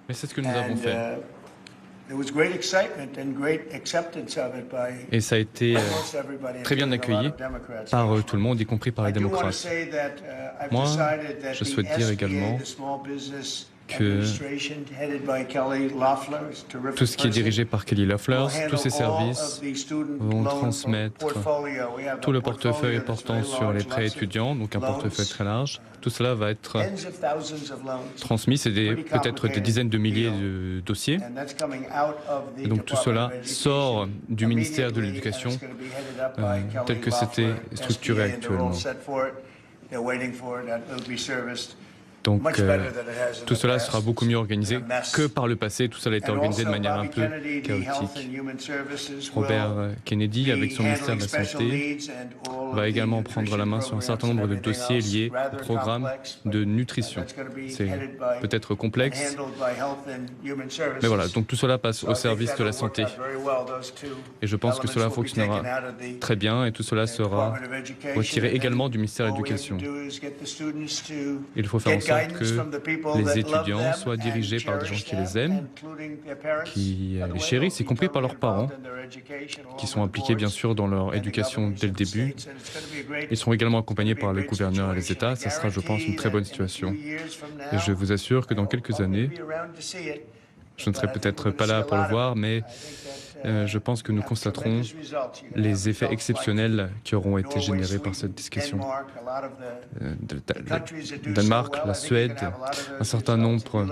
Mais c'est ce que nous avons fait. Et ça a été très bien accueilli par tout le monde, y compris par les démocrates. Moi, je souhaite dire également que tout ce qui est dirigé par Kelly Loeffler, tous ces services vont transmettre tout le portefeuille portant sur les prêts étudiants, donc un portefeuille très large. Tout cela va être transmis, c'est peut-être des dizaines de milliers de dossiers. Et donc tout cela sort du ministère de l'Éducation tel que c'était structuré actuellement. Donc tout cela sera beaucoup mieux organisé que par le passé. Tout cela a été organisé de manière un peu chaotique. Robert Kennedy, avec son ministère de la Santé, va également prendre la main sur un certain nombre de dossiers liés au programme de nutrition. C'est peut-être complexe, mais voilà, donc tout cela passe au service de la santé. Et je pense que cela fonctionnera très bien et tout cela sera retiré également du ministère de l'Éducation. Il faut faire en sorte que les étudiants soient dirigés par des gens qui les aiment, qui les chérissent, y compris par leurs parents, qui sont impliqués bien sûr dans leur éducation dès le début. Ils seront également accompagnés par les gouverneurs et les États. Ça sera, je pense, une très bonne situation. Et je vous assure que dans quelques années, je ne serai peut-être pas là pour le voir, mais je pense que nous constaterons les effets exceptionnels qui auront été générés par cette discussion. Le Danemark, la Suède, un certain nombre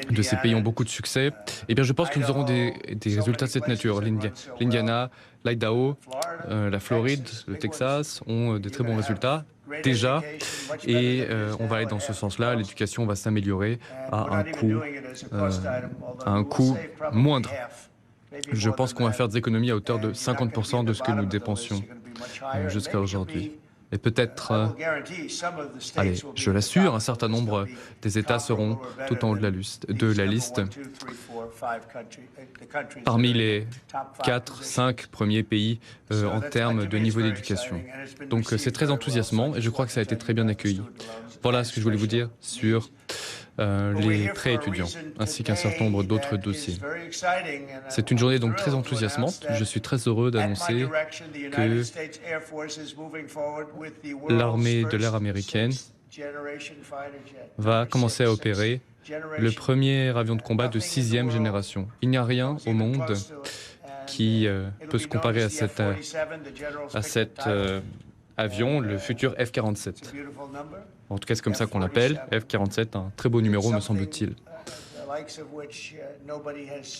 de ces pays ont beaucoup de succès. Eh bien, je pense que nous aurons des résultats de cette nature. L'Indiana, l'Idaho, la Floride, le Texas ont de très bons résultats déjà, et on va aller dans ce sens-là. L'éducation va s'améliorer à un coût moindre. Je pense qu'on va faire des économies à hauteur de 50% de ce que nous dépensions jusqu'à aujourd'hui. Et peut-être, allez, je l'assure, un certain nombre des États seront tout en haut de la liste, parmi les 4-5 premiers pays en termes de niveau d'éducation. Donc c'est très enthousiasmant et je crois que ça a été très bien accueilli. Voilà ce que je voulais vous dire sur les prêts étudiants, ainsi qu'un certain nombre d'autres dossiers. C'est une journée donc très enthousiasmante. Je suis très heureux d'annoncer que l'armée de l'air américaine va commencer à opérer le premier avion de combat de 6e génération. Il n'y a rien au monde qui peut se comparer à cet avion, le futur F-47. En tout cas, c'est comme ça qu'on l'appelle, F-47, un très beau numéro, me semble-t-il.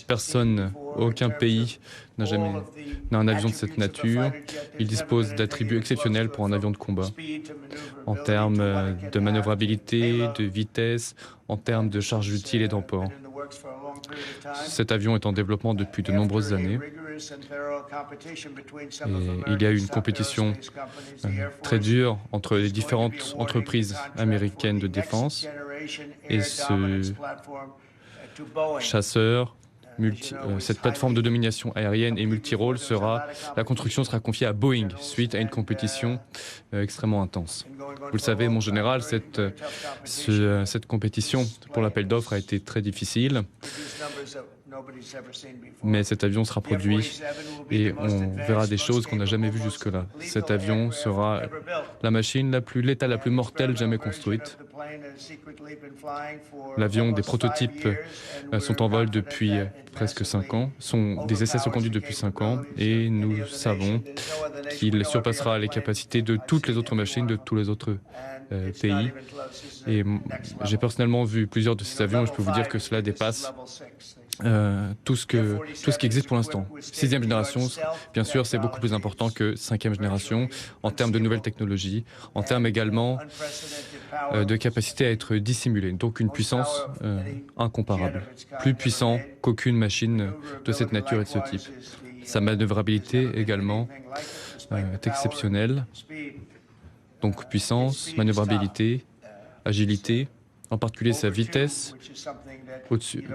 Personne, aucun pays n'a un avion de cette nature. Il dispose d'attributs exceptionnels pour un avion de combat, en termes de manœuvrabilité, de vitesse, en termes de charge utile et d'emport. Cet avion est en développement depuis de nombreuses années. Et il y a eu une compétition très dure entre les différentes entreprises américaines de défense. Et ce chasseur, cette plateforme de domination aérienne et multirôle la construction sera confiée à Boeing suite à une compétition extrêmement intense. Vous le savez, mon général, cette compétition pour l'appel d'offres a été très difficile. Mais cet avion sera produit et on verra des choses qu'on n'a jamais vues jusque-là. Cet avion sera la machine la plus létale, la plus mortelle jamais construite. L'avion, des prototypes sont en vol depuis presque 5 ans. Des essais sont conduits depuis 5 ans et nous savons qu'il surpassera les capacités de toutes les autres machines de tous les autres pays. Et j'ai personnellement vu plusieurs de ces avions et je peux vous dire que cela dépasse tout ce qui existe pour l'instant. 6e génération, bien sûr, c'est beaucoup plus important que 5e génération en termes de nouvelles technologies, en termes également de capacité à être dissimulé. Donc une puissance incomparable, plus puissant qu'aucune machine de cette nature et de ce type. Sa manœuvrabilité également est exceptionnelle. Donc puissance, manœuvrabilité, agilité, en particulier sa vitesse au-dessus,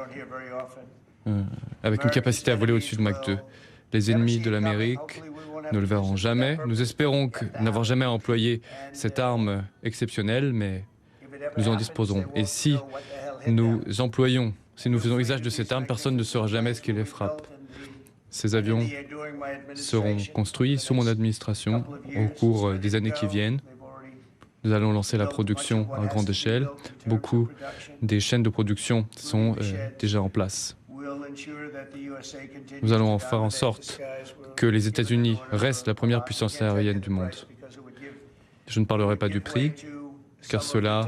avec une capacité à voler au-dessus de Mach 2. Les ennemis de l'Amérique ne le verront jamais. Nous espérons n'avoir jamais employé cette arme exceptionnelle, mais nous en disposerons. Et si nous employons, si nous faisons usage de cette arme, personne ne saura jamais ce qui les frappe. Ces avions seront construits sous mon administration au cours des années qui viennent. Nous allons lancer la production à grande échelle. Beaucoup des chaînes de production sont déjà en place. Nous allons faire en sorte que les États-Unis restent la première puissance aérienne du monde. Je ne parlerai pas du prix, car cela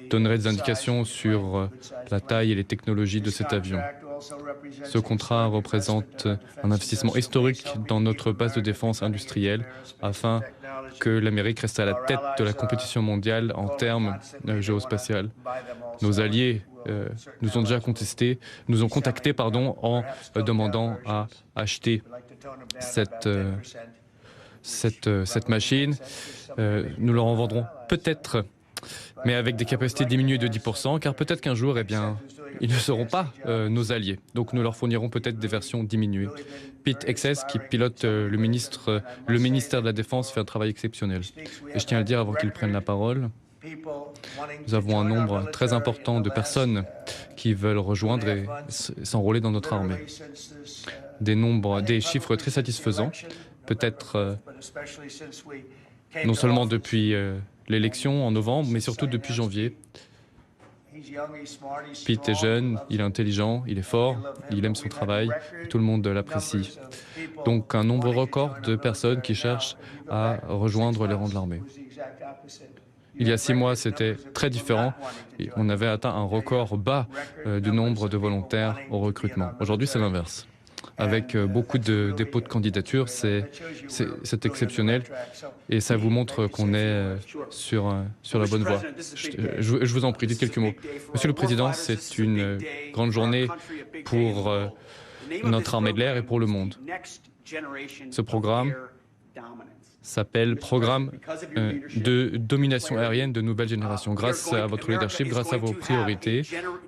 donnerait des indications sur la taille et les technologies de cet avion. Ce contrat représente un investissement historique dans notre base de défense industrielle afin que l'Amérique reste à la tête de la compétition mondiale en termes géospatial. Nos alliés nous ont déjà contactés en demandant à acheter cette machine. Nous leur en vendrons peut-être, mais avec des capacités diminuées de 10%, car peut-être qu'un jour, ils ne seront pas nos alliés. Donc nous leur fournirons peut-être des versions diminuées. Pete Hegseth, qui pilote le ministère de la Défense, fait un travail exceptionnel. Et je tiens à le dire avant qu'il prenne la parole. Nous avons un nombre très important de personnes qui veulent rejoindre et s'enrôler dans notre armée. Des chiffres très satisfaisants, peut-être non seulement depuis l'élection en novembre, mais surtout depuis janvier. Pete est jeune, il est intelligent, il est fort, il aime son travail, et tout le monde l'apprécie. Donc un nombre record de personnes qui cherchent à rejoindre les rangs de l'armée. Il y a 6 mois, c'était très différent. On avait atteint un record bas du nombre de volontaires au recrutement. Aujourd'hui, c'est l'inverse. Avec beaucoup de dépôts de candidatures, c'est exceptionnel et ça vous montre qu'on est sur la bonne voie. Je vous en prie, dites quelques mots. Monsieur le Président, c'est une grande journée pour notre armée de l'air et pour le monde. Ce programme s'appelle Programme de domination aérienne de nouvelle génération. Grâce à votre leadership, grâce à vos priorités,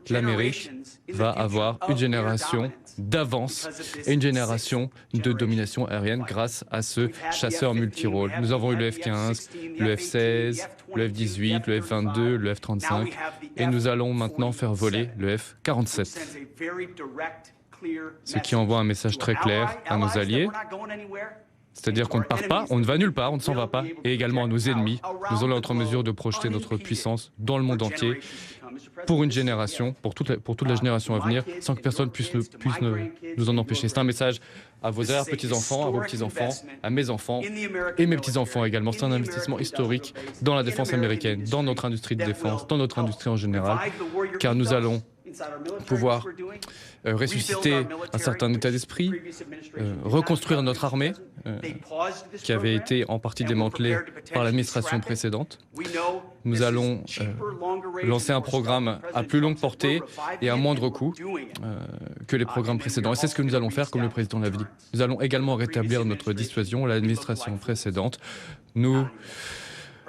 l'Amérique va avoir une génération d'avance et une génération de domination aérienne grâce à ce chasseur multirôle. Nous avons eu le F-15, le F-16, le F-18, le F-22, le F-35 et nous allons maintenant faire voler le F-47. Ce qui envoie un message très clair à nos alliés. C'est-à-dire qu'on ne part pas, on ne va nulle part, on ne s'en va pas. Et également à nos ennemis, nous allons être en mesure de projeter notre puissance dans le monde entier pour une génération, pour toute la génération à venir, sans que personne puisse nous en empêcher. C'est un message à vos arrière-petits-enfants, à vos petits-enfants, à mes enfants et mes petits-enfants également. C'est un investissement historique dans la défense américaine, dans notre industrie de défense, dans notre industrie en général, car nous allons pouvoir ressusciter un certain état d'esprit, reconstruire notre armée, qui avait été en partie démantelée par l'administration précédente. Nous allons lancer un programme à plus longue portée et à moindre coût que les programmes précédents. Et c'est ce que nous allons faire, comme le président l'a dit. Nous allons également rétablir notre dissuasion. L'administration précédente nous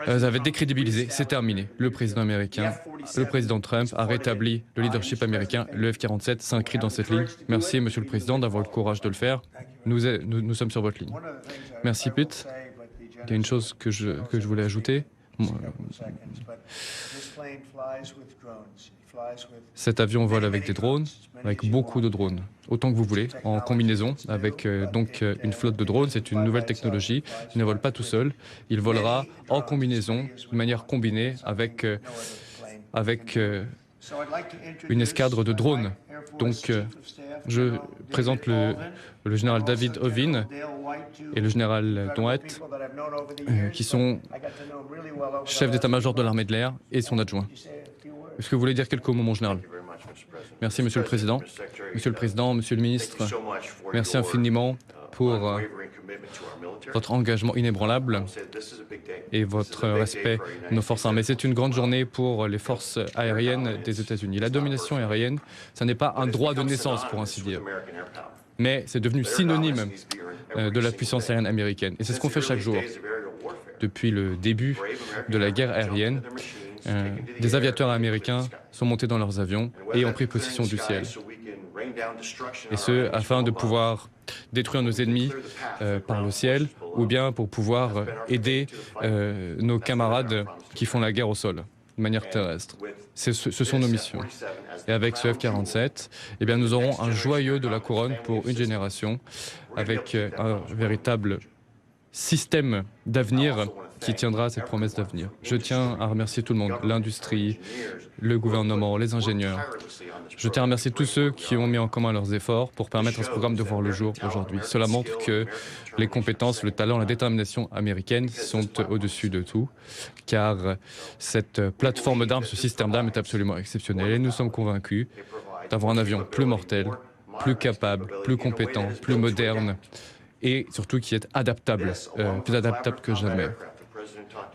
avait décrédibilisé, c'est terminé. Le président américain, le président Trump a rétabli le leadership américain. Le F-47 s'inscrit dans cette ligne. Merci, Monsieur le Président, d'avoir le courage de le faire. Nous sommes sur votre ligne. Merci, Pete. Il y a une chose que je voulais ajouter. Cet avion vole avec des drones, avec beaucoup de drones, autant que vous voulez, en combinaison avec donc une flotte de drones. C'est une nouvelle technologie. Il ne vole pas tout seul. Il volera en combinaison, de manière combinée avec une escadre de drones. Donc, je présente le général David Ovin et le général Dwight, qui sont chefs d'état-major de l'armée de l'air et son adjoint. Est-ce que vous voulez dire quelques mots, mon général? Merci, Monsieur le Président. Monsieur le Président, Monsieur le Ministre, merci infiniment pour votre engagement inébranlable et votre respect de nos forces armées. C'est une grande journée pour les forces aériennes des États-Unis. La domination aérienne, ce n'est pas un droit de naissance, pour ainsi dire, mais c'est devenu synonyme de la puissance aérienne américaine. Et c'est ce qu'on fait chaque jour. Depuis le début de la guerre aérienne, des aviateurs américains sont montés dans leurs avions et ont pris possession du ciel. et ce, afin de pouvoir détruire nos ennemis par le ciel, ou bien pour pouvoir aider nos camarades qui font la guerre au sol, de manière terrestre. Ce sont nos missions. Et avec ce F-47, eh bien, nous aurons un joyau de la couronne pour une génération, avec un véritable système d'avenir qui tiendra à cette promesse d'avenir. Je tiens à remercier tout le monde, l'industrie, le gouvernement, les ingénieurs. Je tiens à remercier tous ceux qui ont mis en commun leurs efforts pour permettre à ce programme de voir le jour aujourd'hui. Cela montre que les compétences, le talent, la détermination américaine sont au-dessus de tout, car cette plateforme d'armes, ce système d'armes est absolument exceptionnel. Et nous sommes convaincus d'avoir un avion plus mortel, plus capable, plus compétent, plus moderne, et surtout qui est adaptable, plus adaptable que jamais.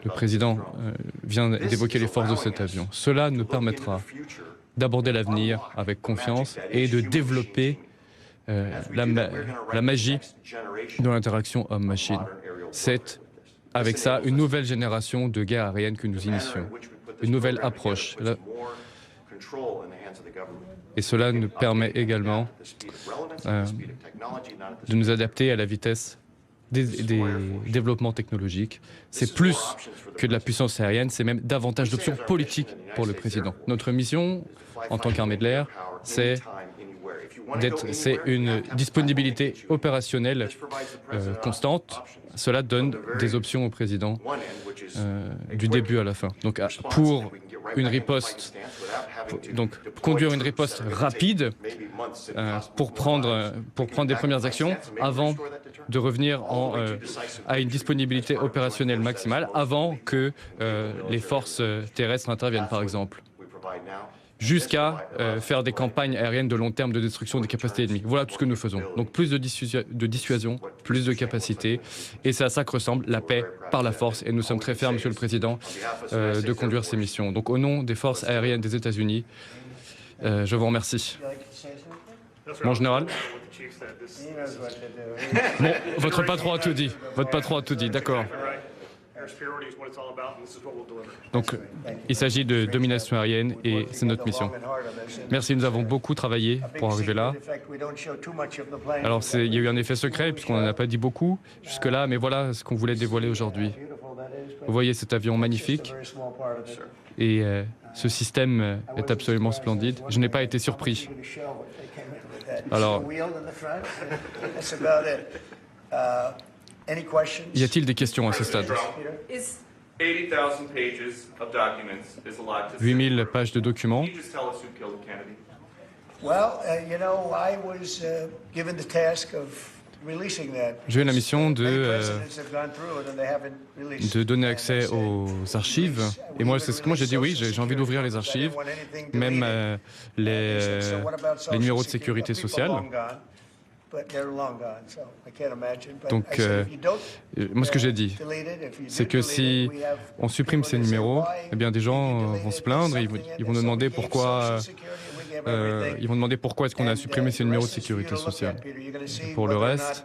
Le président vient d'évoquer les forces de cet avion. Cela nous permettra d'aborder l'avenir avec confiance et de développer la magie de l'interaction homme-machine. C'est avec ça une nouvelle génération de guerre aérienne que nous initions, une nouvelle approche. Et cela nous permet également de nous adapter à la vitesse des développements technologiques. C'est plus que de la puissance aérienne, c'est même davantage d'options politiques pour le président. Notre mission, en tant qu'armée de l'air, c'est une disponibilité opérationnelle constante. Cela donne des options au président du début à la fin. Donc pour une riposte, conduire une riposte rapide pour prendre des premières actions avant de revenir à une disponibilité opérationnelle maximale, avant que les forces terrestres interviennent, par exemple, jusqu'à faire des campagnes aériennes de long terme de destruction des capacités ennemies. Voilà tout ce que nous faisons. Donc plus de dissuasion, plus de capacités, et c'est à ça que ressemble la paix par la force. Et nous sommes très fiers, Monsieur le Président, de conduire ces missions. Donc au nom des forces aériennes des États-Unis, je vous remercie. Mon général. Bon, votre patron a tout dit. Votre patron a tout dit, d'accord. Donc, il s'agit de domination aérienne et c'est notre mission. Merci, nous avons beaucoup travaillé pour arriver là. Alors, il y a eu un effet secret puisqu'on n'en a pas dit beaucoup jusque-là, mais voilà ce qu'on voulait dévoiler aujourd'hui. Vous voyez cet avion magnifique et ce système est absolument splendide. Je n'ai pas été surpris. Alors, y a-t-il des questions à ce stade? 8000 pages de documents. J'ai eu la mission de donner accès aux archives. Et moi, c'est ce que j'ai dit, oui, j'ai envie d'ouvrir les archives, même les numéros de sécurité sociale. Donc, moi, ce que j'ai dit, c'est que si on supprime ces numéros, eh bien, des gens vont se plaindre, ils vont nous demander pourquoi. Ils vont demander pourquoi est-ce qu'on a supprimé ces numéros de sécurité sociale. Et pour le reste,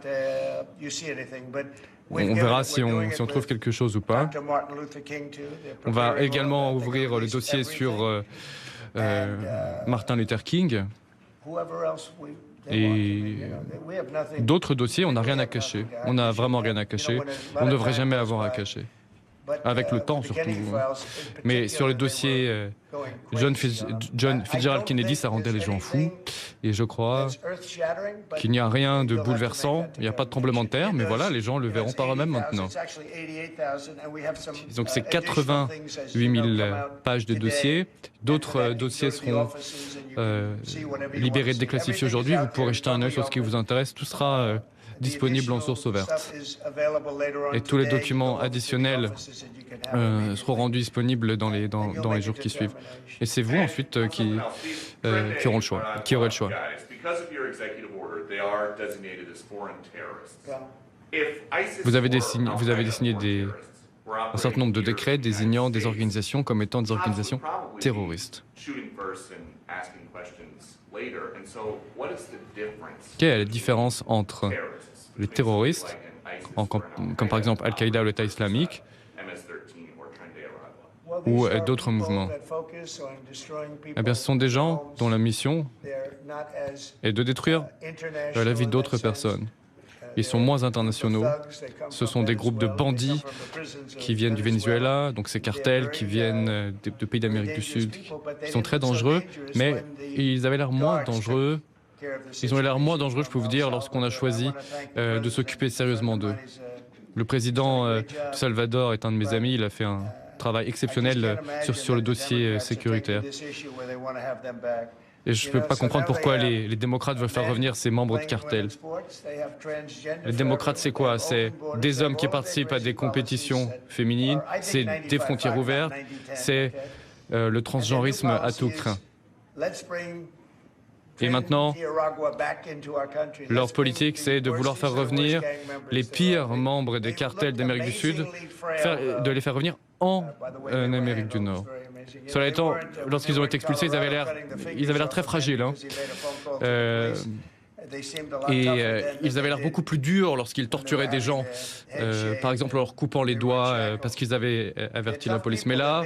on verra si on trouve quelque chose ou pas. On va également ouvrir le dossier sur Martin Luther King. Et d'autres dossiers, on n'a rien à cacher. On n'a vraiment rien à cacher. On ne devrait jamais avoir à cacher. Avec le temps, surtout. Mais sur le dossier John Fitzgerald Kennedy, ça rendait les gens fous. Et je crois qu'il n'y a rien de bouleversant. Il n'y a pas de tremblement de terre, mais voilà, les gens le verront par eux-mêmes maintenant. Donc c'est 88 000 pages de dossiers. D'autres dossiers seront libérés, déclassifiés aujourd'hui. Vous pourrez jeter un œil sur ce qui vous intéresse. Tout sera disponible en source ouverte. Et tous les documents additionnels seront rendus disponibles dans les jours qui suivent. Et c'est vous ensuite qui aurez le choix. Vous avez désigné un certain nombre de décrets désignant des organisations comme étant des organisations terroristes. Quelle est la différence entre les terroristes, comme par exemple Al-Qaïda ou l'État islamique, ou d'autres mouvements. Eh bien, ce sont des gens dont la mission est de détruire la vie d'autres personnes. Ils sont moins internationaux. Ce sont des groupes de bandits qui viennent du Venezuela, donc ces cartels qui viennent de pays d'Amérique du Sud, qui sont très dangereux, mais ils avaient l'air moins dangereux. Ils ont l'air moins dangereux, je peux vous dire, lorsqu'on a choisi de s'occuper sérieusement d'eux. Le président du Salvador est un de mes amis, il a fait un travail exceptionnel sur le dossier sécuritaire. Et je ne peux pas comprendre pourquoi les démocrates veulent faire revenir ces membres de cartel. Les démocrates, c'est quoi? C'est des hommes qui participent à des compétitions féminines, c'est des frontières ouvertes, c'est le transgenrisme à tout crin. Et maintenant, leur politique, c'est de vouloir faire revenir les pires membres des cartels d'Amérique du Sud, de les faire revenir en Amérique du Nord. Cela étant, lorsqu'ils ont été expulsés, ils avaient l'air très fragiles. Hein. Ils avaient l'air beaucoup plus durs lorsqu'ils torturaient des gens, par exemple en leur coupant les doigts parce qu'ils avaient averti la police. Mais là,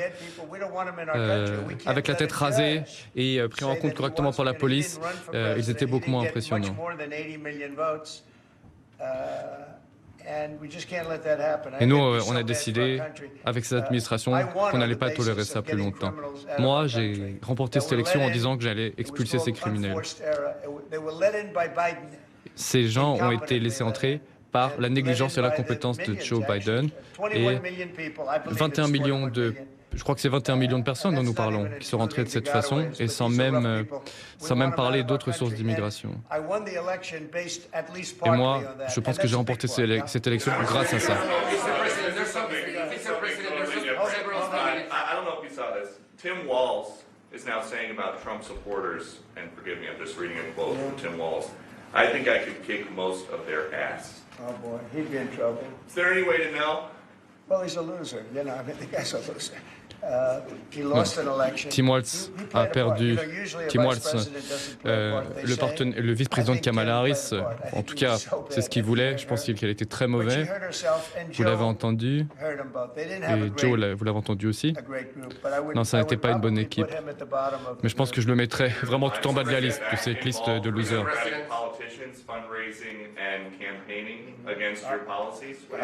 avec la tête rasée et pris en compte correctement par la police, ils étaient beaucoup moins impressionnants. Et nous, on a décidé, avec cette administration, qu'on n'allait pas tolérer ça plus longtemps. Moi, j'ai remporté cette élection en disant que j'allais expulser ces criminels. Ces gens ont été laissés entrer par la négligence et l'incompétence de Joe Biden et 21 millions de... Je crois que c'est 21 millions de personnes dont nous parlons qui sont rentrées de cette façon et sans même parler d'autres sources d'immigration. Et moi, je pense que j'ai remporté cette élection grâce à ça. Tim Walz is now saying about Trump supporters, and forgive me, I'm just reading a quote from Tim Walz. I think I could kick most of their ass. Oh boy, he'd be in trouble. Is there any way to know? Well, he's a loser. You know, I mean, the guy's a loser. Tim Walz a perdu. Tim Walz, le vice-président de Kamala Harris, en tout cas, c'est ce qu'il voulait. Je pense qu'elle était très mauvais. Vous l'avez entendu. Et Joe, vous l'avez entendu aussi. Non, ça n'était pas une bonne équipe. Mais je pense que je le mettrais vraiment tout en bas de la liste, de cette liste de losers. I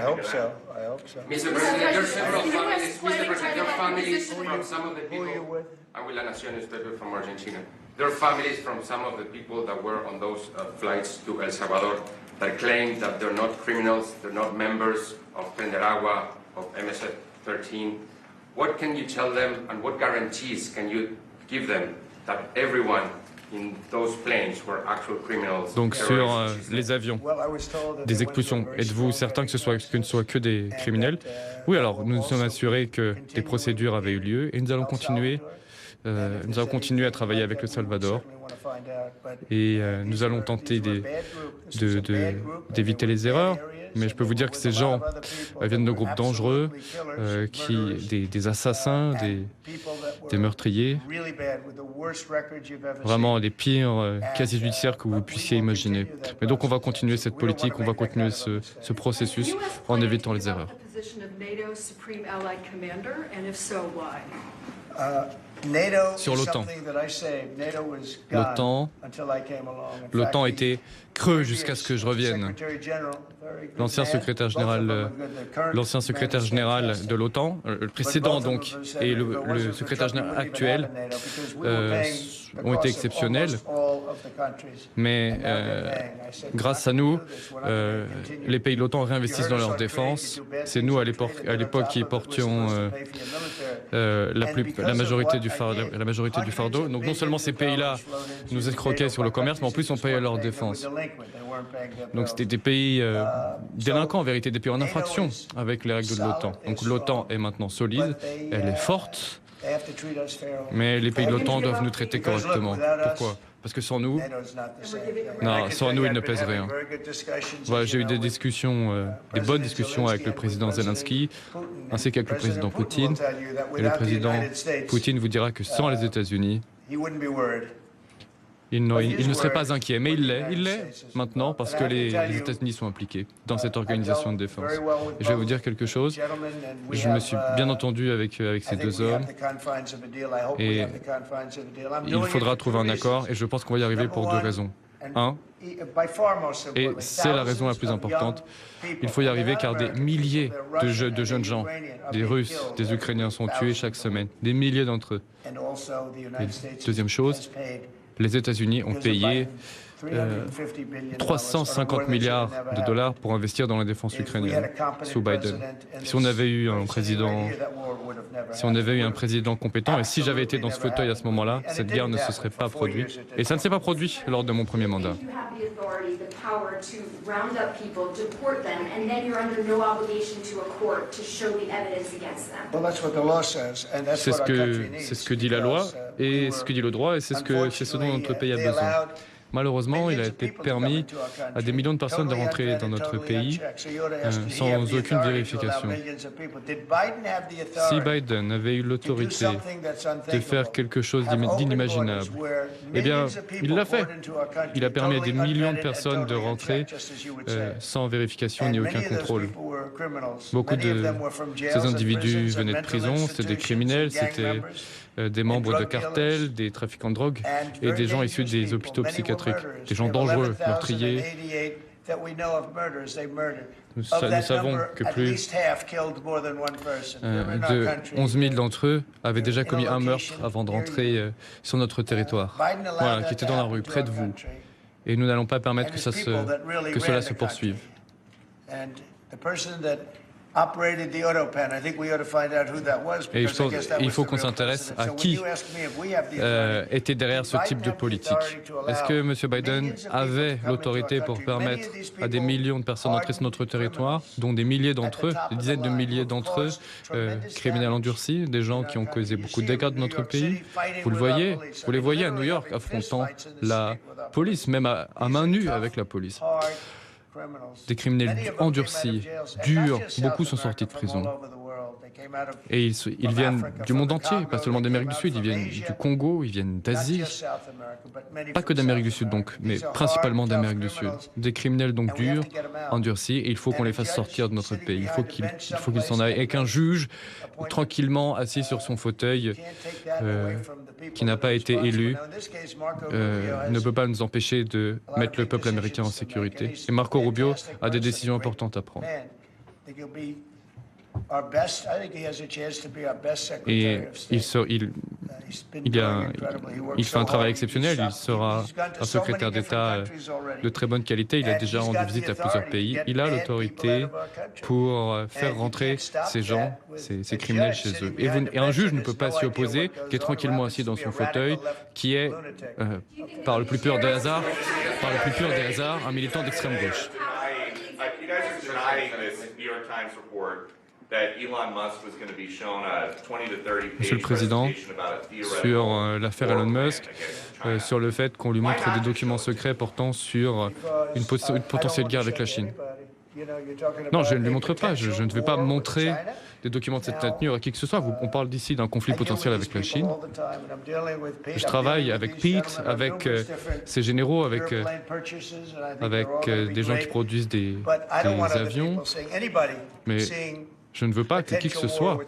hope so. I hope so. Mr. President, there are several families. Mr. President, there are families from some of the people. I'm with La Nación newspaper from Argentina. There are families from some of the people that were on those flights to El Salvador that claim that they're not criminals, they're not members of Tren de Aragua, of MS-13. What can you tell them, and what guarantees can you give them that everyone Donc sur les avions, des expulsions, êtes-vous certain que ce ne soit que des criminels? Oui, alors nous nous sommes assurés que des procédures avaient eu lieu et nous allons continuer à travailler avec le Salvador et nous allons tenter d'éviter les erreurs. Mais je peux vous dire que ces gens viennent de groupes dangereux, des assassins, des meurtriers, vraiment les pires casiers judiciaires que vous puissiez imaginer. Mais donc on va continuer cette politique, on va continuer ce processus en évitant les erreurs. Sur l'OTAN. L'OTAN était creux jusqu'à ce que je revienne. L'ancien secrétaire général de l'OTAN, le précédent donc, et le secrétaire général actuel ont été exceptionnels. Mais grâce à nous, les pays de l'OTAN réinvestissent dans leur défense. C'est nous à l'époque qui portions la majorité du fardeau. Donc non seulement ces pays-là nous escroquaient sur le commerce, mais en plus on payait leur défense. Donc c'était des pays délinquants, en vérité, des pays en infraction avec les règles de l'OTAN. Donc l'OTAN est maintenant solide, elle est forte, mais les pays de l'OTAN doivent nous traiter correctement. Pourquoi? Parce que sans nous, il ne pèse rien. Voilà, j'ai eu des discussions, des bonnes discussions avec le président Zelensky, ainsi qu'avec le président Poutine. Et le président Poutine vous dira que sans les États-Unis, il ne serait pas inquiet, mais il l'est maintenant parce que les États-Unis sont impliqués dans cette organisation de défense. Et je vais vous dire quelque chose, je me suis bien entendu avec ces deux hommes et il faudra trouver un accord et je pense qu'on va y arriver pour deux raisons. Un, et c'est la raison la plus importante, il faut y arriver car des milliers de jeunes gens, des Russes, des Ukrainiens sont tués chaque semaine, des milliers d'entre eux. Et deuxième chose, les États-Unis ont payé 350 milliards de dollars pour investir dans la défense ukrainienne sous Biden. Si on avait eu un président compétent, et si j'avais été dans ce fauteuil à ce moment-là, cette guerre ne se serait pas produite. Et ça ne s'est pas produit lors de mon premier mandat. C'est ce que dit la loi, et ce que dit le droit, et c'est ce dont notre pays a besoin. Malheureusement, il a été permis à des millions de personnes de rentrer dans notre pays sans aucune vérification. Si Biden avait eu l'autorité de faire quelque chose d'inimaginable, eh bien, il l'a fait. Il a permis à des millions de personnes de rentrer sans vérification ni aucun contrôle. Beaucoup de ces individus venaient de prison, c'était des criminels, c'était des membres de cartels, des trafiquants de drogue et des gens issus des hôpitaux psychiatriques, des gens dangereux, meurtriers. Nous savons que plus de 11 000 d'entre eux avaient déjà commis un meurtre avant de rentrer sur notre territoire, voilà, qui était dans la rue, près de vous. Et nous n'allons pas permettre que cela se poursuive. Et je pense qu'il faut qu'on s'intéresse à qui était derrière ce type de politique. Est-ce que M. Biden avait l'autorité pour permettre à des millions de personnes d'entrer sur notre territoire, dont des milliers d'entre eux, des dizaines de milliers d'entre eux, criminels endurcis, des gens qui ont causé beaucoup de dégâts de notre pays? Vous les voyez à New York affrontant la police, même à main nue avec la police. Des criminels endurcis, durs, beaucoup sont sortis de prison. Et ils viennent du monde entier, pas seulement d'Amérique du Sud, ils viennent du Congo, ils viennent d'Asie, pas que d'Amérique du Sud donc, mais principalement d'Amérique du Sud. Des criminels donc durs, endurcis, et il faut qu'on les fasse sortir de notre pays. Il faut qu'ils s'en aillent et qu'un juge, tranquillement assis sur son fauteuil, qui n'a pas été élu, ne peut pas nous empêcher de mettre le peuple américain en sécurité. Et Marco Rubio a des décisions importantes à prendre. Et il fait un travail exceptionnel, il sera un secrétaire d'État de très bonne qualité, il a déjà rendu visite à plusieurs pays, il a l'autorité pour faire rentrer ces gens, ces criminels chez eux. Et un juge ne peut pas s'y opposer, qui est tranquillement assis dans son fauteuil, qui est, par le plus pur des hasards, un militant d'extrême gauche. Monsieur le Président, sur l'affaire Elon Musk, sur le fait qu'on lui montre des documents secrets portant sur une potentielle guerre avec la Chine. Non, je ne lui montre pas. Je ne vais pas montrer des documents de cette nature à qui que ce soit. On parle d'ici d'un conflit potentiel avec la Chine. Je travaille avec Pete, avec ses généraux, avec des gens qui produisent des avions. Mais je ne veux pas que qui que ce soit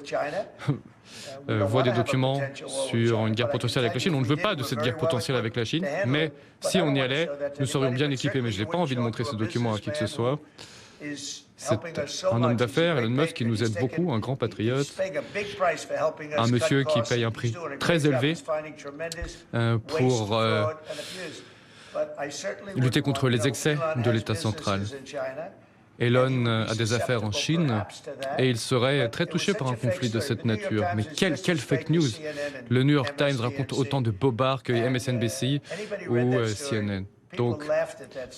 voit des documents sur une guerre potentielle avec la Chine. On ne veut pas de cette guerre potentielle avec la Chine, mais si on y allait, nous serions bien équipés. Mais je n'ai pas envie de montrer ce document à qui que ce soit. C'est un homme d'affaires, Elon Musk, qui nous aide beaucoup, un grand patriote, un monsieur qui paye un prix très élevé pour lutter contre les excès de l'État central. Elon a des affaires en Chine et il serait très touché par un conflit de cette nature. Mais quelle fake news! Le New York Times raconte autant de bobards que MSNBC ou CNN. Donc,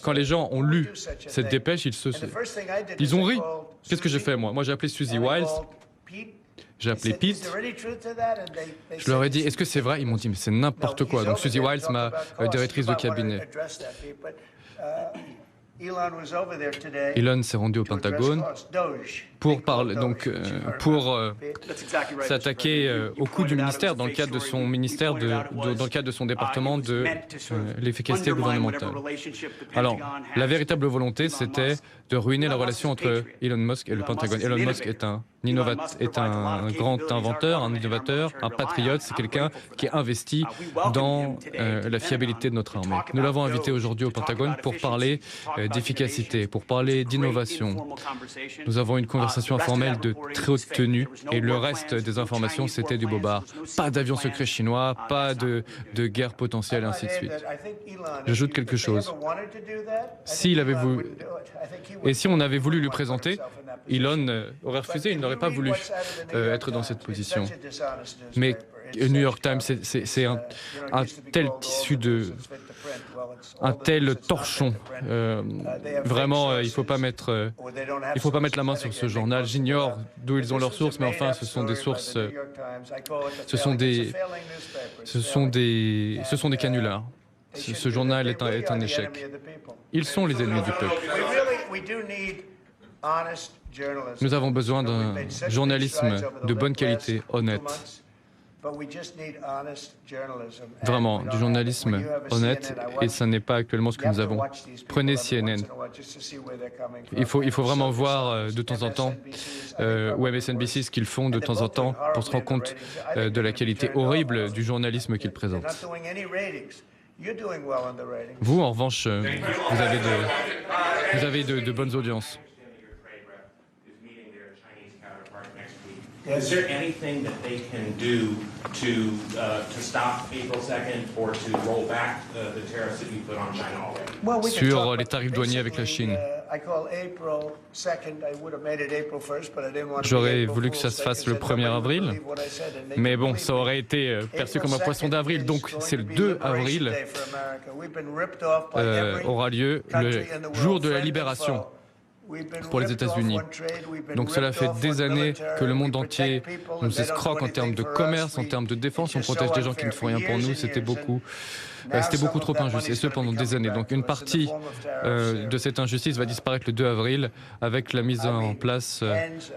quand les gens ont lu cette dépêche, ils ont ri. Qu'est-ce que j'ai fait, moi? Moi, j'ai appelé Suzy Wiles, j'ai appelé Pete. Je leur ai dit, est-ce que c'est vrai? Ils m'ont dit, mais c'est n'importe quoi. Donc, Suzy Wiles, ma directrice de cabinet. Elon s'est rendu au Pentagone pour s'attaquer au coût du ministère dans le cadre de son ministère, dans le cadre de son département de l'efficacité gouvernementale. Alors, la véritable volonté, c'était de ruiner la relation entre Elon Musk et le Pentagone. Elon Musk est un grand inventeur, un innovateur, un patriote, c'est quelqu'un qui est investi dans la fiabilité de notre armée. Nous l'avons invité aujourd'hui au Pentagone pour parler d'efficacité, pour parler d'innovation. Nous avons une conversation informelle de très haute tenue et le reste des informations, c'était du bobard. Pas d'avion secret chinois, pas de guerre potentielle, et ainsi de suite. J'ajoute quelque chose. S'il avait voulu, et si on avait voulu lui présenter, Elon aurait refusé, il n'aurait pas voulu être dans cette position. Mais New York Times, c'est un tel tissu un tel torchon. Vraiment, il ne faut pas mettre la main sur ce journal. J'ignore d'où ils ont leurs sources, mais enfin, ce sont des sources, ce sont des canulars. Ce journal est un échec. Ils sont les ennemis du peuple. Nous avons besoin d'un journalisme de bonne qualité, honnête. Vraiment, du journalisme honnête, et ce n'est pas actuellement ce que nous avons. Prenez CNN. Il faut vraiment voir de temps en temps, ou MSNBC, ce qu'ils font de temps en temps pour se rendre compte de la qualité horrible du journalisme qu'ils présentent. Vous, en revanche, vous avez de bonnes audiences. Is there anything that they can do to stop April 2nd or to roll back the tariffs that you put on China already? Sur les tarifs douaniers avec la Chine. J'aurais voulu que ça se fasse le 1er avril, mais bon, ça aurait été perçu comme un poisson d'avril, donc c'est le 2 avril aura lieu le jour de la libération pour les États-Unis. Donc cela fait des années que le monde entier nous escroque en termes de commerce, en termes de défense. On protège des gens qui ne font rien pour nous. C'était beaucoup trop injuste, et ce pendant des années. Donc une partie de cette injustice va disparaître le 2 avril avec la mise en place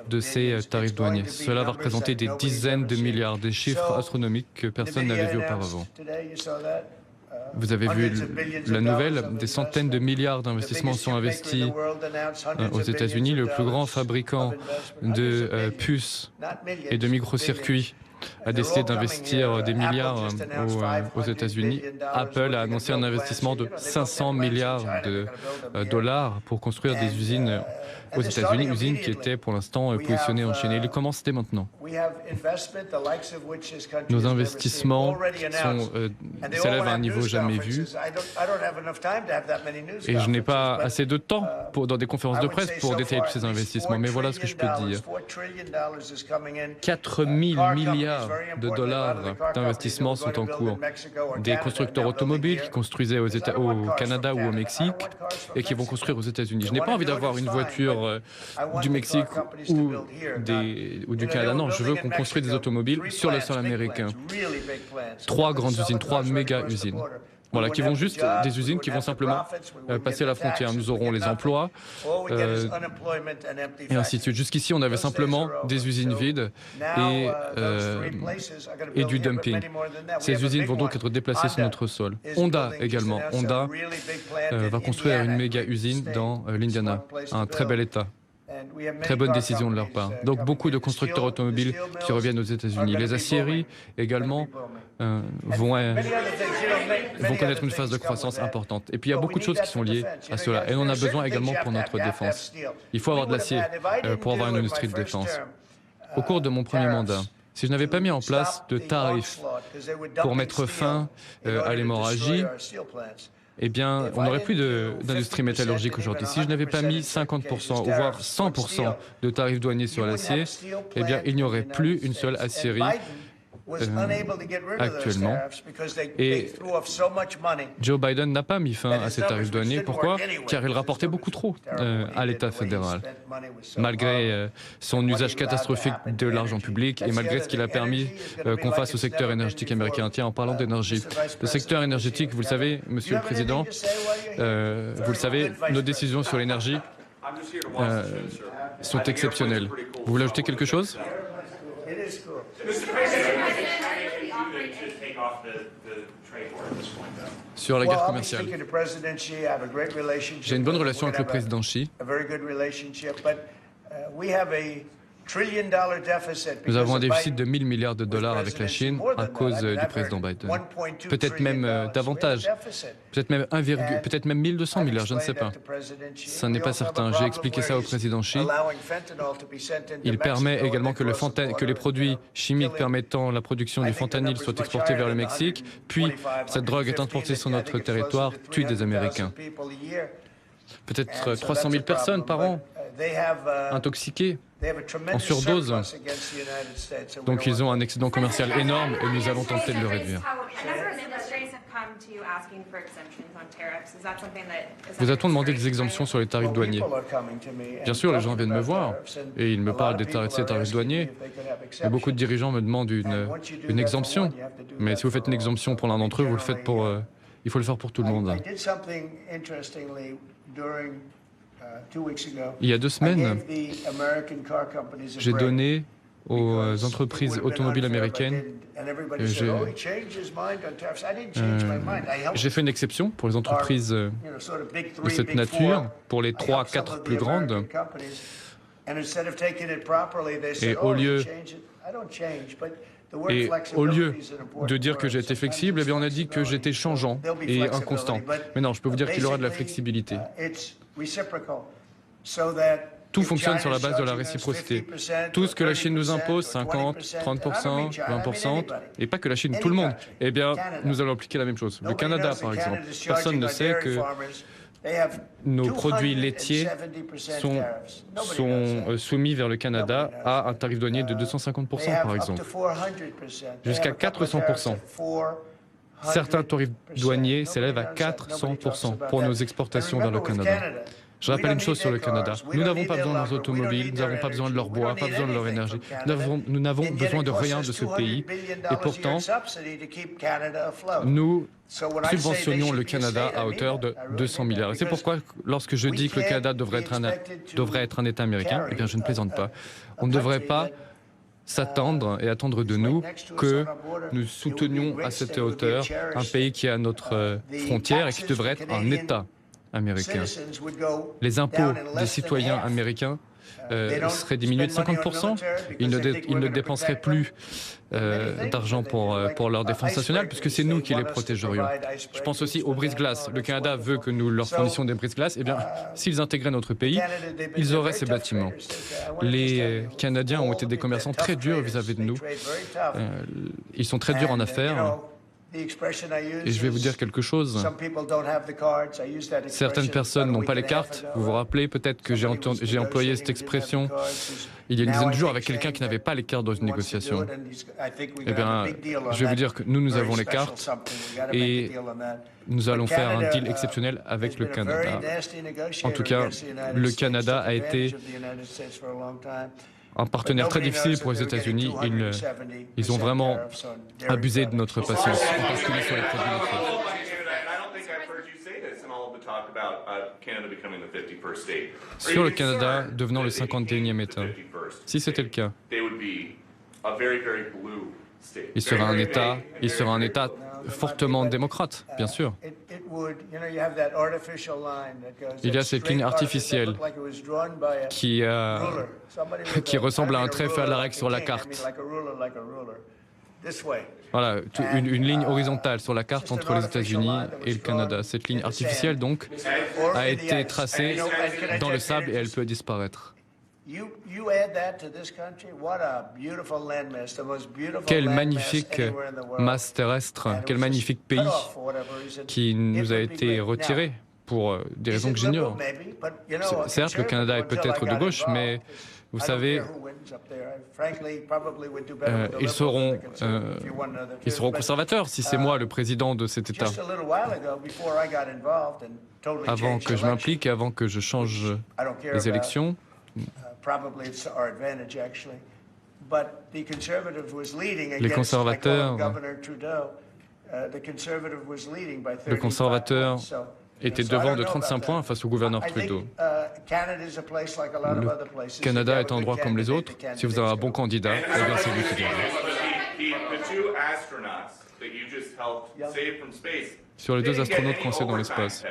de ces tarifs douaniers. Cela va représenter des dizaines de milliards, des chiffres astronomiques que personne n'avait vus auparavant. Vous avez vu la nouvelle, des centaines de milliards d'investissements sont investis aux États-Unis. Le plus grand fabricant de puces et de microcircuits a décidé d'investir des milliards aux États-Unis. Apple a annoncé un investissement de 500 milliards de dollars pour construire des usines aux États-Unis, usines qui étaient pour l'instant positionnées en Chine. Et ils commencent dès maintenant. Nos investissements s'élèvent à un niveau jamais vu. Et je n'ai pas assez de temps dans des conférences de presse pour détailler tous ces investissements. Mais voilà ce que je peux dire. 4 000 milliards de dollars d'investissements sont en cours. Des constructeurs automobiles qui construisaient au Canada ou au Mexique et qui vont construire aux États-Unis. Je n'ai pas envie d'avoir une voiture du Mexique ou du Canada. Non, je veux qu'on construise des automobiles sur le sol américain. 3 grandes usines, 3 méga-usines. Voilà, qui vont juste, des usines qui vont simplement passer la frontière. Nous aurons les emplois, et ainsi de suite. Jusqu'ici, on avait simplement des usines vides et du dumping. Ces usines vont donc être déplacées sur notre sol. Honda également. Honda va construire une méga-usine dans l'Indiana, un très bel état. Très bonne décision de leur part. Donc beaucoup de constructeurs automobiles qui reviennent aux États-Unis. Les aciéries également vont connaître une phase de croissance importante. Et puis il y a beaucoup de choses qui sont liées à cela. Et on en a besoin également pour notre défense. Il faut avoir de l'acier pour avoir une industrie de défense. Au cours de mon premier mandat, si je n'avais pas mis en place de tarifs pour mettre fin à l'hémorragie, eh bien, on n'aurait plus d'industrie métallurgique aujourd'hui. Si je n'avais pas mis 50% ou voire 100% de tarifs douaniers sur l'acier, eh bien, il n'y aurait plus une seule aciérie actuellement. Et Joe Biden n'a pas mis fin à ces tarifs douaniers. Pourquoi? Car il rapportait beaucoup trop à l'État fédéral. Malgré son usage catastrophique de l'argent public et malgré ce qu'il a permis qu'on fasse au secteur énergétique américain. Tiens, en parlant d'énergie, le secteur énergétique, vous le savez, Monsieur le Président, vous le savez, nos décisions sur l'énergie sont exceptionnels. Vous voulez ajouter quelque chose? It is cool. Sur la guerre Well, I'll be commerciale. speaking to President Xi. I have a great relationship J'ai une bonne with him. relation We're avec le gonna have président Xi. a very good relationship, but we have a $1 trillion deficit Nous because avons un of déficit Biden. de 1000 milliards de dollars avec la Chine à cause du président Biden. Peut-être même davantage. Peut-être même 1200 milliards, je ne sais pas. Ça n'est pas certain. J'ai expliqué ça au président Xi. Il permet également que les produits chimiques permettant la production du fentanyl soient exportés vers le Mexique, puis cette drogue est importée sur notre territoire, tue des Américains. Peut-être 300 000 personnes par an intoxiquées en surdose. Donc ils ont un excédent commercial énorme et nous allons tenter de le réduire. Vous a-t-on demandé des exemptions sur les tarifs douaniers? Bien sûr, les gens viennent me voir et ils me parlent des tarifs douaniers. Et beaucoup de dirigeants me demandent une exemption. Mais si vous faites une exemption pour l'un d'entre eux, vous le faites pour... il faut le faire pour tout le monde. Il y a 2 semaines, j'ai donné aux entreprises automobiles américaines, j'ai fait une exception pour les entreprises de cette nature, pour les 3-4 plus grandes. Et au lieu de dire que j'étais flexible, eh bien on a dit que j'étais changeant et inconstant. Mais non, je peux vous dire qu'il y aura de la flexibilité. Tout fonctionne sur la base de la réciprocité. Tout ce que la Chine nous impose, 50, 30%, 20%, et pas que la Chine, tout le monde, eh bien, nous allons appliquer la même chose. Le Canada, par exemple. Personne ne sait que nos produits laitiers sont soumis vers le Canada à un tarif douanier de 250%, par exemple. Jusqu'à 400%. Certains tarifs douaniers s'élèvent à 400% pour nos exportations vers le Canada. Je rappelle une chose sur le Canada. Nous n'avons pas besoin de leurs automobiles, nous n'avons pas besoin de leur bois, pas besoin de leur énergie. Nous n'avons besoin de rien de ce pays. Et pourtant, nous subventionnons le Canada à hauteur de 200 milliards. Et c'est pourquoi, lorsque je dis que le Canada devrait être un État américain, eh bien, je ne plaisante pas. On ne devrait pas s'attendre et attendre de nous que nous soutenions à cette hauteur un pays qui est à notre frontière et qui devrait être un État américain. Les impôts des citoyens américains seraient diminués de 50%. Ils ne dépenseraient plus d'argent pour leur défense nationale, puisque c'est nous qui les protégerions. Je pense aussi aux brise-glaces. Le Canada veut que nous leur fournissions des brise-glaces. Eh bien, s'ils intégraient notre pays, ils auraient ces bâtiments. Les Canadiens ont été des commerçants très durs vis-à-vis de nous. Ils sont très durs en affaires. Et je vais vous dire quelque chose. Certaines personnes n'ont pas les cartes. Vous vous rappelez peut-être que j'ai employé cette expression il y a une dizaine de jours avec quelqu'un qui n'avait pas les cartes dans une négociation. Eh bien, je vais vous dire que nous avons les cartes et nous allons faire un deal exceptionnel avec le Canada. En tout cas, le Canada a été un partenaire très difficile pour les États-Unis. Ils ont vraiment abusé de notre patience, en particulier sur les produits laitiers. Sur le Canada devenant le 51e État, si c'était le cas, il sera un État fortement démocrate, bien sûr. Il y a cette ligne artificielle qui ressemble à un trait fait à la règle sur la carte. Voilà, une ligne horizontale sur la carte entre les États-Unis et le Canada. Cette ligne artificielle, donc, a été tracée dans le sable et elle peut disparaître. Quelle magnifique masse terrestre, quel magnifique pays qui nous a été retiré pour des raisons que j'ignore. Certes, le Canada est peut-être de gauche, mais vous savez, ils seront conservateurs si c'est moi le président de cet État. Avant que je m'implique et avant que je change les élections, les conservateurs, le conservateur était devant de 35 points face au gouverneur Trudeau. Le Canada est un endroit comme les autres. Si vous avez un bon candidat, eh bien c'est lui qui gagne. Sur les 2 astronautes coincés dans l'espace.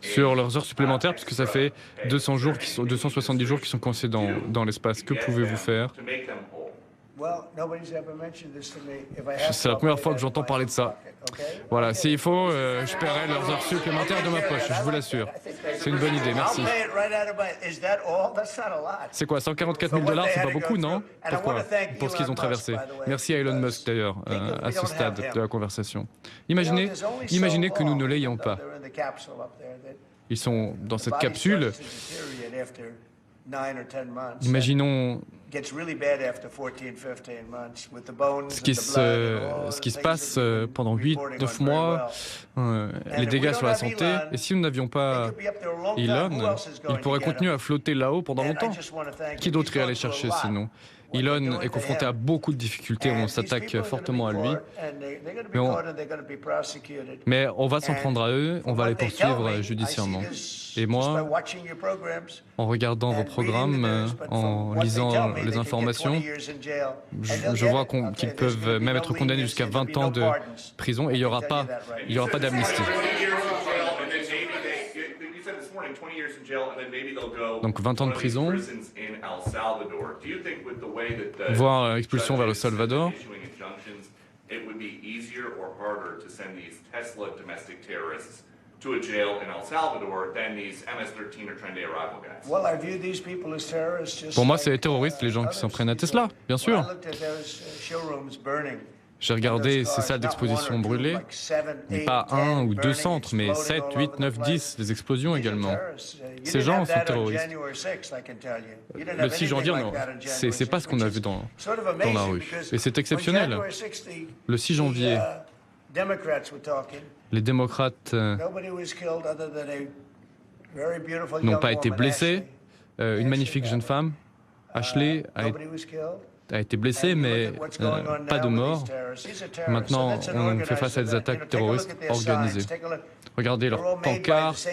Sur leurs heures supplémentaires, puisque ça fait 270 jours qui sont coincés dans l'espace. Que pouvez-vous faire? C'est la première fois que j'entends parler de ça. Voilà, s'il faut, je paierai leurs heures supplémentaires de ma poche, je vous l'assure. C'est une bonne idée, merci. C'est quoi, 144 000 $? C'est pas beaucoup, non? Pourquoi? Pour ce qu'ils ont traversé. Merci à Elon Musk, d'ailleurs, à ce stade de la conversation. Imaginez que nous ne l'ayons pas. Ils sont dans cette capsule. Imaginons ce qui se passe pendant 8-9 mois, les dégâts sur la santé. Et si nous n'avions pas Elon, il pourrait continuer à flotter là-haut pendant longtemps. Qui d'autre irait aller chercher sinon? Elon est confronté à beaucoup de difficultés, on s'attaque fortement à lui. Mais on va s'en prendre à eux, on va les poursuivre judiciairement. Et moi, en regardant vos programmes, en lisant les informations, je vois qu'ils peuvent même être condamnés jusqu'à 20 ans de prison et il n'y aura pas d'amnistie. Donc 20 ans de prison, voire expulsion vers le Salvador. Pour moi, c'est les terroristes, les gens qui s'en prennent à Tesla, bien sûr. J'ai regardé ces salles d'exposition brûlées, et pas 1 ou 2 centres, mais 7, 8, 9, 10, des explosions également. Ces gens sont terroristes. Le 6 janvier, non, c'est pas ce qu'on a vu dans la rue. Et c'est exceptionnel. Le 6 janvier, les démocrates n'ont pas été blessés. Une magnifique jeune femme, Ashley, a été blessée, mais pas de mort. Maintenant, on fait face à des attaques terroristes organisées. Regardez leurs pancartes.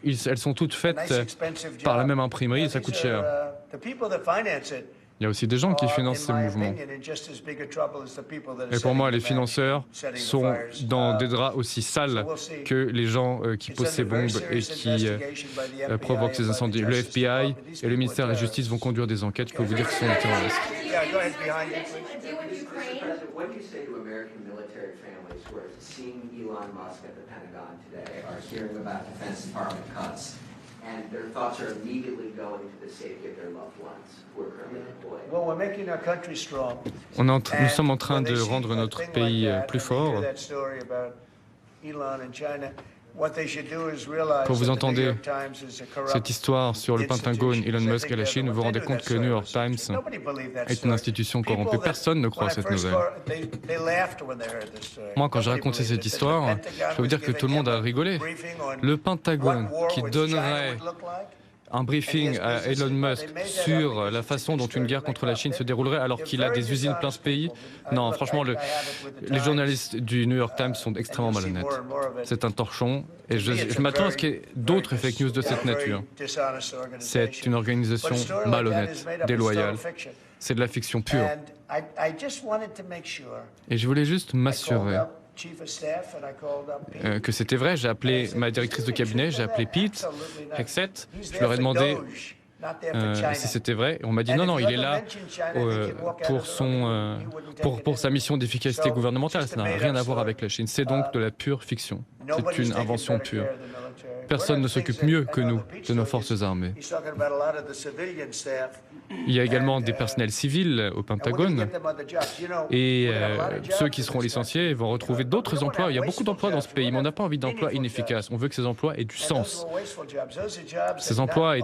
Elles sont toutes faites par la même imprimerie et ça coûte cher. Il y a aussi des gens qui financent ces mouvements. Et pour moi, les financeurs sont dans des draps aussi sales que les gens qui posent ces bombes et qui provoquent ces incendies. Le FBI et le ministère de la Justice vont conduire des enquêtes. Je peux vous dire que ce sont des terroristes. And their thoughts are immediately going to the safety of their loved ones who are currently deployed. Well, we're making our country strong. Nous sommes en train de rendre notre pays plus fort. Quand vous entendez cette histoire sur le Pentagone, Elon Musk et la Chine, vous vous rendez compte que le New York Times est une institution corrompue. Personne ne croit à cette nouvelle. Moi, quand j'ai raconté cette histoire, je peux vous dire que tout le monde a rigolé. Le Pentagone, qui donnerait un briefing à Elon Musk sur la façon dont une guerre contre la Chine se déroulerait alors qu'il a des usines plein ce pays. Non, franchement, les journalistes du New York Times sont extrêmement malhonnêtes. C'est un torchon et je m'attends à ce qu'il y ait d'autres fake news de cette nature. C'est une organisation malhonnête, déloyale. C'est de la fiction pure. Et je voulais juste m'assurer que c'était vrai. J'ai appelé ma directrice de cabinet, j'ai appelé Pete Hegseth, je leur ai demandé si c'était vrai. Et on m'a dit non, il est là pour sa mission d'efficacité gouvernementale. Ça n'a rien à voir avec la Chine. C'est donc de la pure fiction. C'est une invention pure. Personne ne s'occupe mieux que nous de nos forces armées. Il y a également des personnels civils au Pentagone et ceux qui seront licenciés vont retrouver d'autres emplois. Il y a beaucoup d'emplois dans ce pays, mais on n'a pas envie d'emplois inefficaces. On veut que ces emplois aient du sens. Ces emplois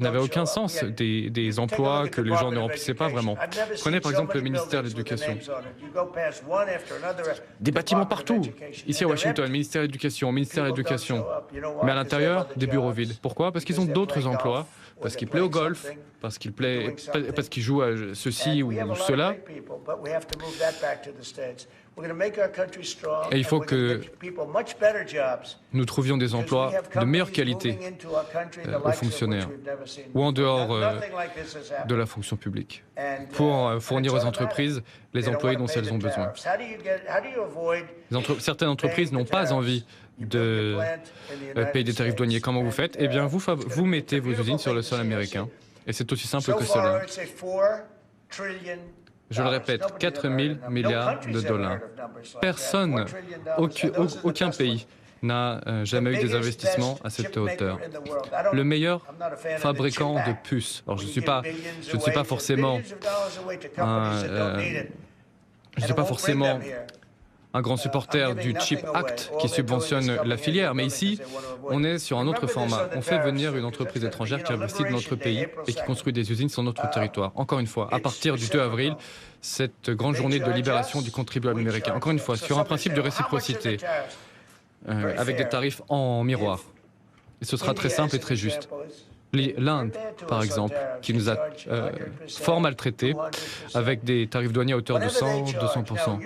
n'avaient aucun sens, des emplois que les gens ne remplissaient pas vraiment. Prenez par exemple le ministère de l'Éducation. des bâtiments partout. Ici à Washington, ministère de l'Éducation, ministère de l'Éducation. Mais à l'intérieur, des bureaux vides. Pourquoi? Parce qu'ils ont d'autres emplois, parce qu'ils plaient au golf, parce qu'ils jouent à ceci ou cela. Et il faut que nous trouvions des emplois de meilleure qualité aux fonctionnaires ou en dehors de la fonction publique pour fournir aux entreprises les employés dont elles ont besoin. Certaines entreprises n'ont pas envie de payer des tarifs douaniers. Comment vous faites? Eh bien, vous mettez vos usines sur le sol américain. Et c'est aussi simple que cela. Je le répète, 4 000 milliards de dollars. Personne, aucun pays n'a jamais eu des investissements à cette hauteur. Le meilleur fabricant de puces. Alors je ne suis pas forcément un grand supporter du CHIPS Act qui subventionne la filière, mais ici, on est sur un autre format. On fait venir une entreprise étrangère qui investit dans notre pays et qui construit des usines sur notre territoire. Encore une fois, à partir du 2 avril, cette grande journée de libération du contribuable américain. Encore une fois, sur un principe de réciprocité, avec des tarifs en miroir. Et ce sera très simple et très juste. L'Inde, par exemple, qui nous a fort maltraités, avec des tarifs douaniers à hauteur de 100-200%.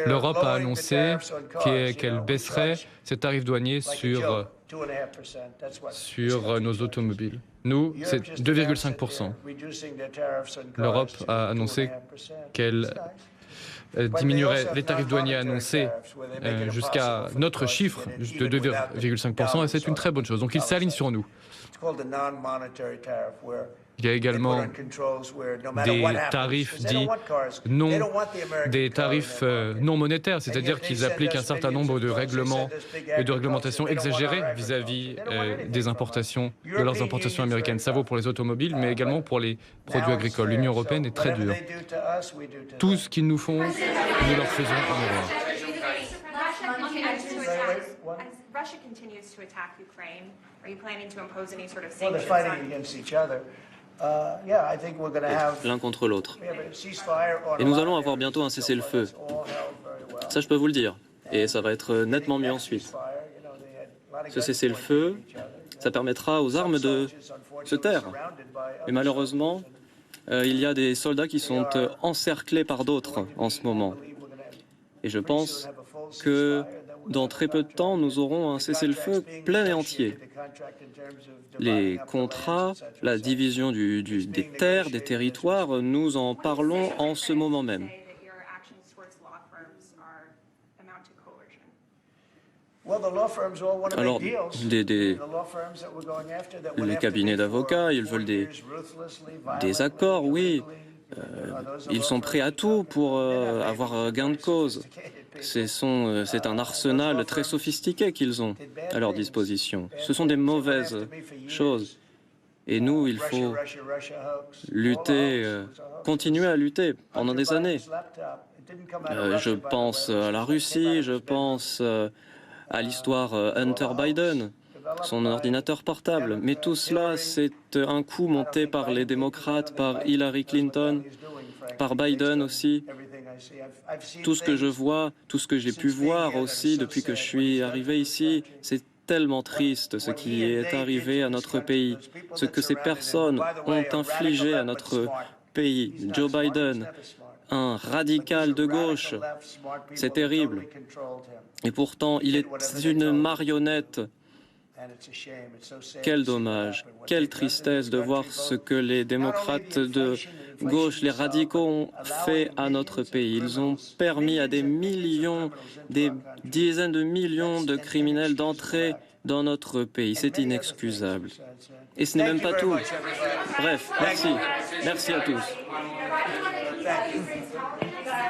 L'Europe a annoncé qu'elle baisserait ses tarifs douaniers sur nos automobiles. Nous, c'est 2,5%. L'Europe a annoncé qu'elle diminuerait les tarifs douaniers annoncés jusqu'à notre chiffre de 2,5%, et c'est une très bonne chose. Donc ils s'alignent sur nous. Il y a également des tarifs dits non monétaires, c'est-à-dire qu'ils appliquent un certain nombre de règlements et de réglementations exagérées vis-à-vis des importations, de leurs importations américaines. Ça vaut pour les automobiles, mais également pour les produits agricoles. L'Union européenne est très dure. Tout ce qu'ils nous font, nous leur faisons en miroir. Russia continues to attack Ukraine. Are you planning to impose any sort of sanctions l'un contre l'autre. Et nous allons avoir bientôt un cessez-le-feu. Ça, je peux vous le dire. Et ça va être nettement mieux ensuite. Ce cessez-le-feu, ça permettra aux armes de se taire. Et malheureusement, il y a des soldats qui sont encerclés par d'autres en ce moment. Et je pense que dans très peu de temps, nous aurons un cessez-le-feu plein et entier. Les contrats, la division des terres, des territoires, nous en parlons en ce moment même. Alors, les cabinets d'avocats, ils veulent des accords, oui. Ils sont prêts à tout pour avoir gain de cause. C'est un arsenal très sophistiqué qu'ils ont à leur disposition. Ce sont des mauvaises choses. Et nous, il faut lutter, continuer à lutter pendant des années. Je pense à la Russie, je pense à l'histoire Hunter Biden, son ordinateur portable. Mais tout cela, c'est un coup monté par les démocrates, par Hillary Clinton, par Biden aussi. Tout ce que je vois, tout ce que j'ai pu voir aussi depuis que je suis arrivé ici, c'est tellement triste ce qui est arrivé à notre pays, ce que ces personnes ont infligé à notre pays. Joe Biden, un radical de gauche, c'est terrible. Et pourtant, il est une marionnette. Quel dommage, quelle tristesse de voir ce que les démocrates de gauche, les radicaux ont fait à notre pays. Ils ont permis à des millions, des dizaines de millions de criminels d'entrer dans notre pays. C'est inexcusable. Et ce n'est même pas tout. Bref, merci. Merci à tous.